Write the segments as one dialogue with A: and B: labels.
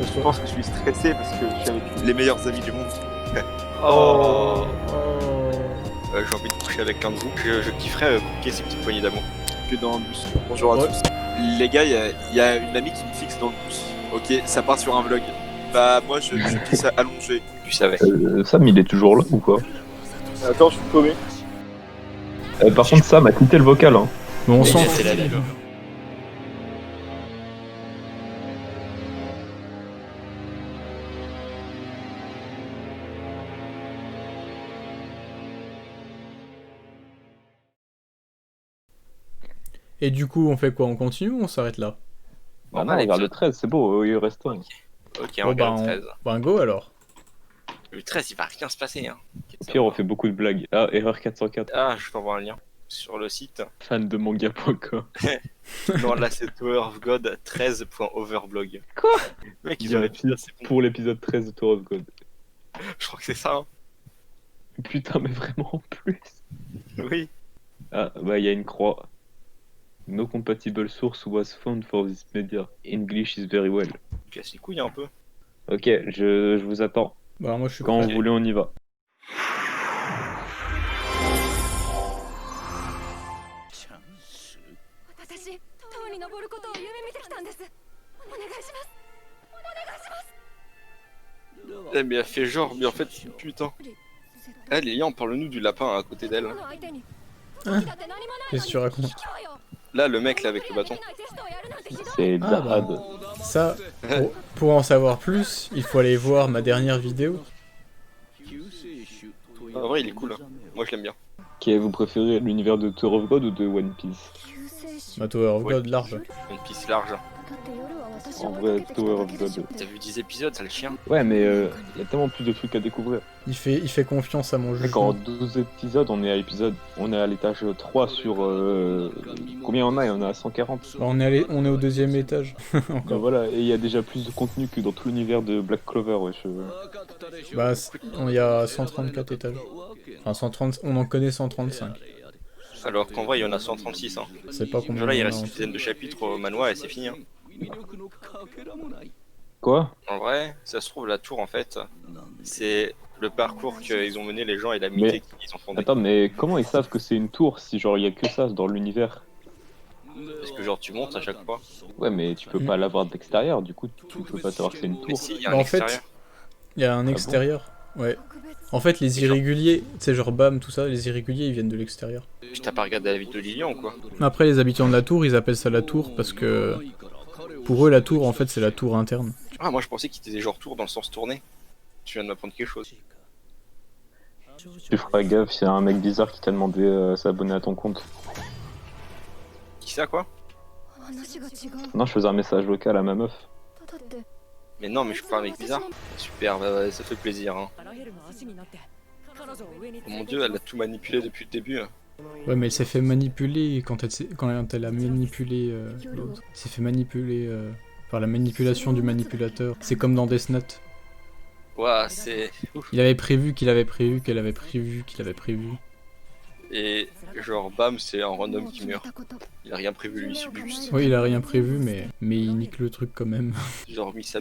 A: Je pense que je suis stressé parce que je suis avec les meilleurs amis du monde.
B: Oh.
A: J'ai envie de coucher avec l'un de vous. Je kifferais croquer ces petites poignées d'amour. Que dans le bus. Bonjour à tous. Les gars, il y a une amie qui me fixe dans le bus. Ok, ça part sur un vlog. Bah moi je glisse allongé.
B: Tu savais.
C: Sam, il est toujours là ou quoi?
A: Attends, je suis paumé.
C: Par contre, Sam a quitté le vocal. Hein.
D: Bon, on
B: Mais
D: s'en
B: c'est
D: fout.
B: la vie.
D: Et du coup, on fait quoi? On continue ou on s'arrête là?
C: Bah
B: On
C: non,
B: va
C: regarde le
B: l'épisode.
C: 13, c'est beau, il reste un.
B: Ok, on
D: Bon, bah,
B: regarde le 13.
D: bah, go alors.
B: Le 13, il va rien se passer. Hein.
C: Pire, on fait beaucoup de blagues. Ah, erreur 404.
B: Ah, je t'envoie un lien sur le site.
C: Fan de manga.com.
B: Non, là, c'est Tower of God 13.overblog.
C: Quoi?
B: Mec,
C: Il
B: ils
C: y a
B: ont
C: un
B: l'épisode,
C: titre
B: c'est bon.
C: pour l'épisode 13 de Tower of God.
B: Je crois que c'est ça. Hein.
C: Putain, mais vraiment en plus.
B: Oui.
C: Ah, bah il y a une croix. No compatible source was found for this media. English is very well.
B: Casse les couilles un peu.
C: Ok, je vous attends.
D: Bah, alors moi, je suis
C: Quand
D: prêt.
C: vous voulez, on y va.
E: 私塔に登ることを夢見てきたんですお願いしますお願いします
B: Eh, mais elle fait genre, mais en fait, putain. Eh, Lilian, parle-nous du lapin à côté d'elle.
E: この相手に
D: Hein
E: 武器だって何もないのに
D: Qu'est-ce que tu racontes?
E: 卑怯よ
B: Là, le mec là avec le bâton.
E: できないテストをやるなんてひどい
C: C'est
D: Ah, bah.
C: Zahad.
D: Ça, pour en savoir plus, il faut aller voir ma dernière vidéo.
B: En vrai, il est cool. Hein. Moi, je l'aime bien.
C: Ok, vous préférez l'univers de Tower of God ou de One Piece?
E: 救世主
D: Ma Tower of
B: Ouais.
D: God large.
B: Une piste large.
E: だって夜は私
C: En
E: を追い
C: vrai,
E: かけてきた
C: Tower
E: だ
C: of
E: けでしょ
C: God.
B: T'as vu 10 épisodes, ça le chien.
C: Ouais, mais il y a tellement plus de trucs à découvrir.
D: Il fait confiance à mon jeu.
C: Mec, en 12 épisodes, on est à l'étage 3 sur... Combien on a? Il y en a 140.
D: Bah, on est au deuxième étage.
C: Bah
D: Encore.
C: voilà, et il y a déjà plus de contenu que dans tout l'univers de Black Clover, wesh.
D: Bah, il y a 134 étages. Enfin, 130, on en connaît 135.
B: Alors qu'en vrai, il y en a 136. Hein.
D: C'est pas combien
B: Genre là, il
D: il y en a
B: reste
D: en
B: une
D: tout.
B: dizaine de chapitres au manoir et c'est fini. Hein.
C: Quoi?
B: En vrai, ça se trouve, la tour, en fait, c'est le parcours qu'ils ont mené les gens et l'amitié qu'ils ont fondé.
C: Attends, mais comment ils savent que c'est une tour si genre il y a que ça dans l'univers?
B: Parce que genre, tu montes à chaque fois.
C: Ouais, mais tu peux pas l'avoir de l'extérieur, du coup tu peux pas savoir que c'est une
B: Mais
C: tour.
B: si, il y a
D: Bah,
B: un
D: en fait,
B: extérieur.
D: il y a un
C: bon
D: extérieur. Ouais.
E: 特別
D: En fait, les
B: Et genre-
D: irréguliers, tu sais, genre BAM, tout ça, les irréguliers, ils viennent de l'extérieur.
B: Tu t'as pas regardé la vie de Lilian ou quoi?
D: Après, les habitants de la tour, ils appellent ça la tour parce que pour eux, la tour, en fait, c'est la tour interne.
B: Ah, moi je pensais qu'il était genre tour dans le sens tourné. Tu viens de m'apprendre quelque chose.
C: Tu feras gaffe, s'il y a un mec bizarre qui t'a demandé à s'abonner à ton compte.
B: Qui ça, quoi?
E: 話が違う
C: Non, je faisais un message vocal à ma meuf.
E: だって
B: Mais non, mais je suis pas un mec bizarre. Super, bah, ça fait plaisir. Hein. Oh mon dieu, elle a tout manipulé depuis le début.
D: Ouais, mais elle s'est fait manipuler quand elle a manipulé l'autre. Elle s'est fait manipuler par la manipulation du manipulateur. C'est comme dans Death Note.
B: Ouah, c'est. Ouf.
D: Il avait prévu qu'il avait prévu qu'elle avait prévu qu'il avait prévu.
B: Et genre, bam, c'est un random
E: もう
B: qui
E: 決め
B: meurt.
E: たこと
B: Il a rien prévu, lui, il subit juste.
D: Oui, il a rien prévu, mais il nique le truc quand même.
B: Genre, Misa.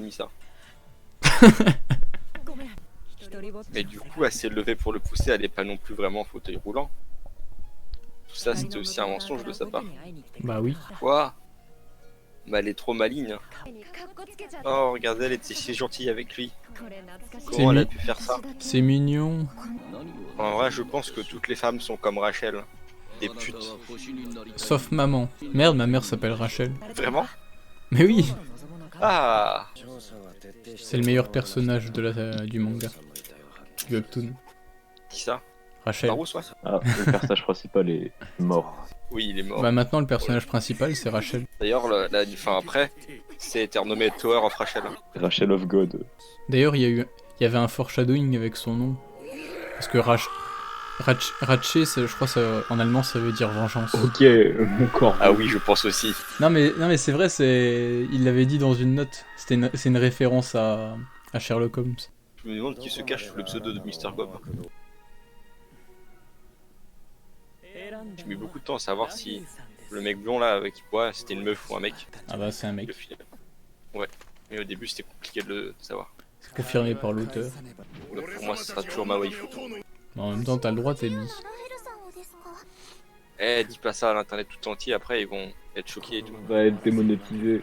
B: Mais du coup, elle s'est levée pour le pousser, elle est pas non plus vraiment en fauteuil roulant. Tout ça, c'était aussi un mensonge de sa part.
D: Bah oui.
B: Quoi? Bah, elle est trop maligne.
E: かっこつけちゃって
B: Oh, regardez, elle était si gentille avec lui.
E: これ懐かしい
B: Comment elle a
D: mi-
B: pu faire ça?
D: C'est mignon.
B: En vrai, je pense que toutes les femmes sont comme Rachel. Des putes.
D: Sauf maman. Merde, ma mère s'appelle Rachel.
B: Vraiment?
D: Mais oui,
B: Ah!
D: c'est le meilleur personnage du manga. Du webtoon.
B: Qui ça?
D: Rachel.
B: Barous, ouais?
C: Ah, le personnage principal est mort.
B: Oui, il est mort.
D: Bah maintenant, le personnage principal, c'est Rachel.
B: D'ailleurs, fin après, c'est été renommé Tower of Rachel.
C: Rachel of God.
D: D'ailleurs, il y avait un foreshadowing avec son nom. Parce que Rache, je crois, en allemand, ça veut dire vengeance.
C: Ok, mon corps.
B: Ah oui, je pense aussi.
D: Non mais c'est vrai, il l'avait dit dans une note. C'est une référence à Sherlock Holmes.
B: Je me demande qui se cache sous le pseudo de Mr. Bob. J'ai mis beaucoup de temps à savoir si le mec blond là avec qui boit c'était une meuf ou un mec.
D: Ah bah c'est un mec.
B: Le film. Ouais. Mais au début, c'était compliqué de le savoir.
D: C'est confirmé par l'auteur.
B: Donc, pour moi, ce sera toujours ma waifu.
D: Mais en même temps, t'as le droit, t'es bi.
B: Dis pas ça à l'internet tout entier, après ils vont être choqués et tout.
C: On va être démonétisé.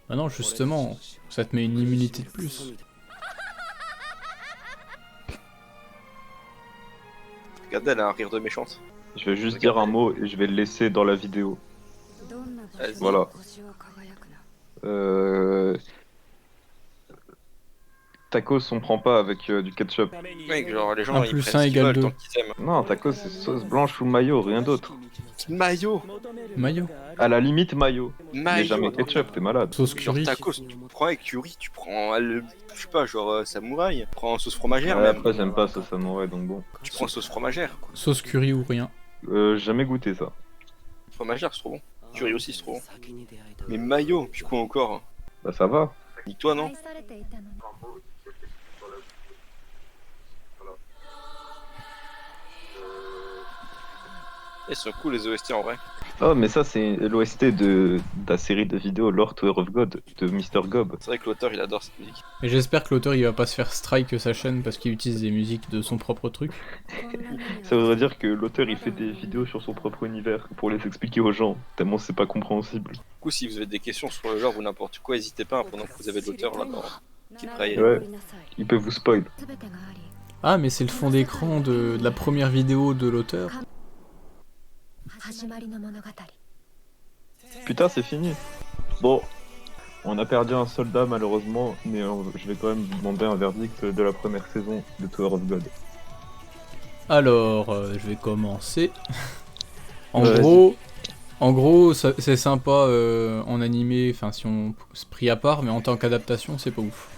D: Bah non, justement, ça te met une immunité de plus.
B: Regardez, elle a un rire de méchante.
C: Je vais juste dire un mot et je vais le laisser dans la vidéo.
B: Vas-y.
C: Voilà. Tacos, on prend pas avec du ketchup.
B: Mec, genre les gens
D: Un
B: ils
D: plus
B: prennent
D: un
B: ce qu'ils
D: égale
B: veulent
D: deux.
B: tant qu'ils aiment.
C: Non, tacos c'est sauce blanche ou mayo, rien d'autre.
B: Mayo.
D: Mayo.
C: À la limite mayo. Mais
B: Mayo.
C: jamais ketchup, t'es malade.
D: Sauce
B: Genre
D: curry.
B: tacos, tu prends avec curry, tu prends je sais pas, genre samouraï, tu prends sauce fromagère
C: Ouais,
B: même.
C: après j'aime pas ça samouraï donc bon.
B: Tu prends sauce fromagère.
D: Sauce curry ou rien.
C: Jamais goûté ça.
B: Fromagère c'est trop bon. Curry aussi c'est trop bon. Mais mayo, puis quoi encore?
C: Bah ça va.
B: Nique-toi non? Ils sont cool les OST en vrai.
C: Oh mais ça c'est l'OST de la série de vidéos Lord Tower of God de Mr. Gob.
B: C'est vrai que l'auteur il adore cette musique.
D: Mais j'espère que l'auteur il va pas se faire strike sa chaîne parce qu'il utilise des musiques de son propre truc.
C: Ça voudrait dire que l'auteur il fait des vidéos sur son propre univers pour les expliquer aux gens, tellement c'est pas compréhensible.
B: Du coup si vous avez des questions sur le genre ou n'importe quoi, n'hésitez pas hein, pendant que vous avez l'auteur là qui braille.
C: Ouais. Il peut vous spoil.
D: Ah, mais c'est le fond d'écran de la première vidéo de l'auteur.
C: Putain c'est fini. Bon, on a perdu un soldat malheureusement, mais je vais quand même vous demander un verdict de la première saison de Tower of God.
D: Alors, je vais commencer. En
C: Vas-y.
D: gros, c'est sympa en animé, enfin si on se prie à part, mais en tant qu'adaptation, c'est pas ouf.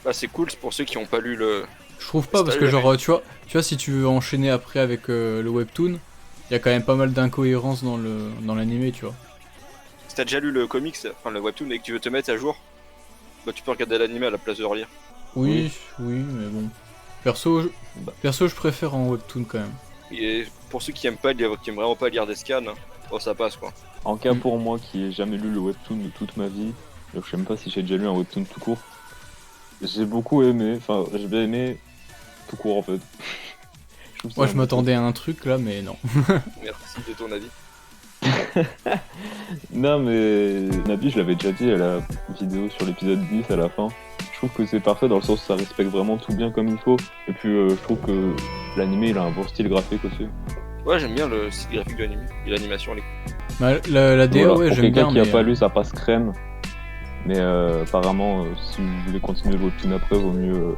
B: Bah c'est cool, c'est pour ceux qui ont pas lu le...
D: Je trouve pas parce que genre, tu vois, si tu veux enchaîner après avec le webtoon, il y a quand même pas mal d'incohérences dans l'animé, tu vois.
B: Si t'as déjà lu le comics, enfin le webtoon et que tu veux te mettre à jour, bah tu peux regarder l'animé à la place de relire.
D: Oui, mais bon. Perso, je préfère en webtoon quand même.
B: Et pour ceux qui aiment vraiment pas lire des scans, oh ça passe quoi.
C: En cas pour moi qui ai jamais lu le webtoon de toute ma vie, donc je sais même pas si j'ai déjà lu un webtoon tout court, j'ai beaucoup aimé, enfin j'ai bien aimé tout court en fait.
D: Moi je m'attendais à un truc là, mais non.
B: Merci de ton avis.
C: Non mais Nabi je l'avais déjà dit à la vidéo sur l'épisode 10 à la fin. Je trouve que c'est parfait dans le sens où ça respecte vraiment tout bien comme il faut. Et puis je trouve que l'animé il a un bon style graphique aussi.
B: Ouais j'aime bien le style graphique de l'animé et l'animation.
D: Bah, la DA,
C: Voilà,
D: ouais,
C: pour
D: j'aime bien.
C: quelqu'un qui a
D: Mais,
C: pas lu ça passe crème. Mais apparemment si vous voulez continuer le webtoon après vaut mieux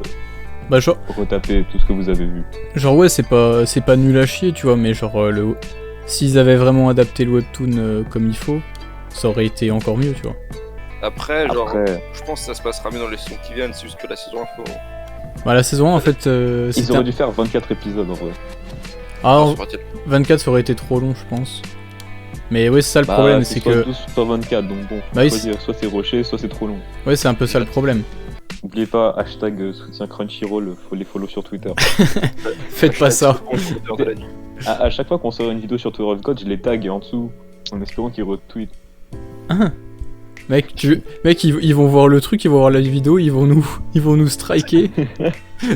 D: bah, genre
C: retaper tout ce que vous avez vu.
D: ouais, c'est pas nul à chier, tu vois, mais genre s'ils avaient vraiment adapté le webtoon comme il faut, ça aurait été encore mieux, tu vois.
B: Après genre,
C: Après,
B: je pense que ça se passera mieux dans les saisons qui viennent, c'est juste que la saison 1 faut...
D: Bah, la saison 1, en fait,
C: ils
D: c'était
C: auraient dû faire 24 épisodes en vrai.
D: Ah,
B: ça aurait été-
D: 24 ça aurait été trop long, je pense. Mais ouais, c'est ça le problème, c'est
C: soit
D: que...
C: 12, soit 24, donc bon,
D: Bah oui,
C: faut choisir, soit c'est rocher, soit c'est trop long.
D: Ouais, c'est un peu ça le problème.
C: N'oubliez pas, hashtag soutien Crunchyroll, faut les follow sur Twitter.
D: Faites pas ça.
B: de la nuit.
C: À chaque fois qu'on sort une vidéo sur Tower of God, je les tag en dessous, en espérant qu'ils retweetent.
D: Mec, ils vont voir le truc, ils vont voir la vidéo, ils vont nous striker.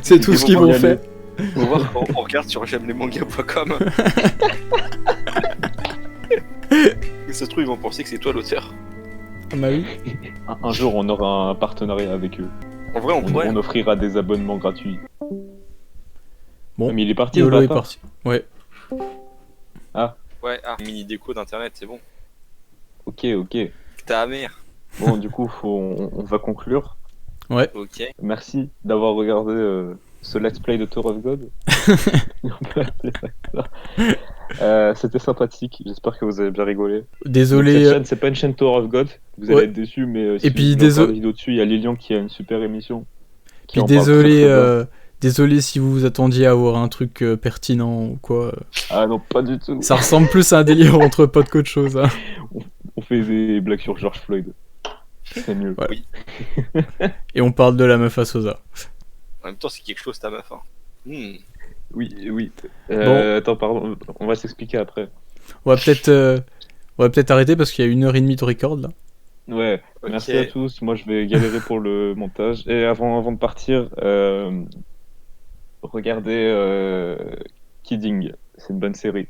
D: C'est tout
C: Ils
D: ce qu'ils
C: vont
D: vont
C: y
D: faire.
B: Faut voir quand on regarde sur j'aime-les-mangas.com. Ça se trouve ils vont penser que c'est toi l'auteur.
D: Ah bah oui.
C: Un jour, on aura un partenariat avec eux.
B: En vrai on pourrait.
C: On offrira des abonnements gratuits.
D: Bon,
C: Ah, mais il est parti,
D: Yolo
C: le
D: est
C: bâtard.
D: parti. Ouais.
B: Ouais, mini déco d'internet c'est bon.
C: Ok.
B: Ta mère.
C: Bon, du coup, on va conclure.
B: Ok.
C: Merci d'avoir regardé ce let's play de Tower of God. On peut appeler ça comme ça. C'était sympathique, j'espère que vous avez bien rigolé.
D: Désolé.
C: Donc, cette chaîne, c'est pas une chaîne Tower of God, vous allez
D: Ouais.
C: être déçus, mais
D: Et puis,
C: vous voulez voir des vidéos dessus, il y a Lilian qui a une super émission. qui
D: Puis
C: en parle
D: désolé,
C: très, très bien.
D: désolé si vous vous attendiez à avoir un truc pertinent ou quoi.
C: Ah non, pas du tout.
D: Ça ressemble plus à un délire entre potes qu'autre chose. Hein.
C: On fait des blagues sur George Floyd. C'est mieux.
D: Ouais.
B: Oui.
D: Et on parle de la meuf à Sosa.
B: En même temps c'est quelque chose ta meuf hein.
C: Oui.
D: Bon.
C: Attends, pardon, on va s'expliquer après.
D: On va peut-être arrêter parce qu'il y a 1h30 de record là.
C: Ouais,
B: Ok.
C: merci à tous. Moi, je vais galérer pour le montage. Et avant de partir, regardez Kidding. C'est une bonne série.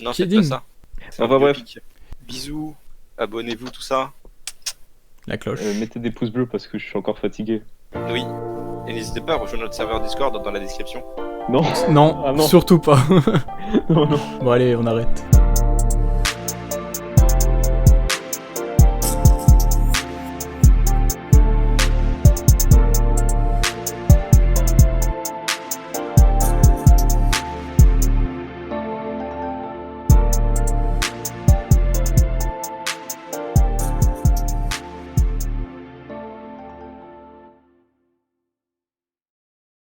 B: Non, faites
D: Kidding.
B: pas ça. C'est un
C: Enfin, bref.
B: biopic. Bisous, abonnez-vous, tout ça.
D: La cloche.
C: Mettez des pouces bleus parce que je suis encore fatigué.
B: Oui. Et n'hésitez pas à rejoindre notre serveur Discord dans la description.
C: Non,
D: Non,
C: Ah non.
D: surtout pas.
C: non, non.
D: Bon allez, on arrête.